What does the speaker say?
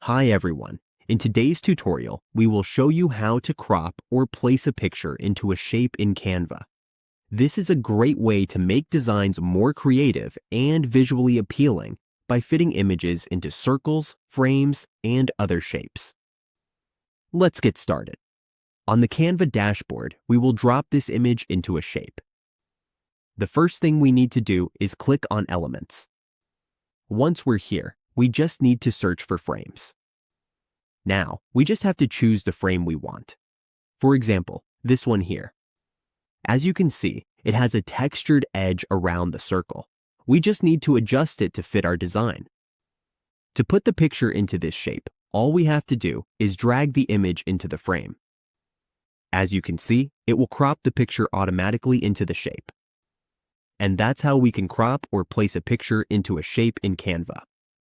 Hi everyone. In today's tutorial, we will show you how to crop or place a picture into a shape in Canva. This is a great way to make designs more creative and visually appealing by fitting images into circles, frames, and other shapes. Let's get started. On the Canva dashboard, we will drop this image into a shape. The first thing we need to do is click on Elements. Once we're here, we just need to search for frames. Now, we just have to choose the frame we want. For example, this one here. As you can see, it has a textured edge around the circle. We just need to adjust it to fit our design. To put the picture into this shape, all we have to do is drag the image into the frame. As you can see, it will crop the picture automatically into the shape. And that's how we can crop or place a picture into a shape in Canva.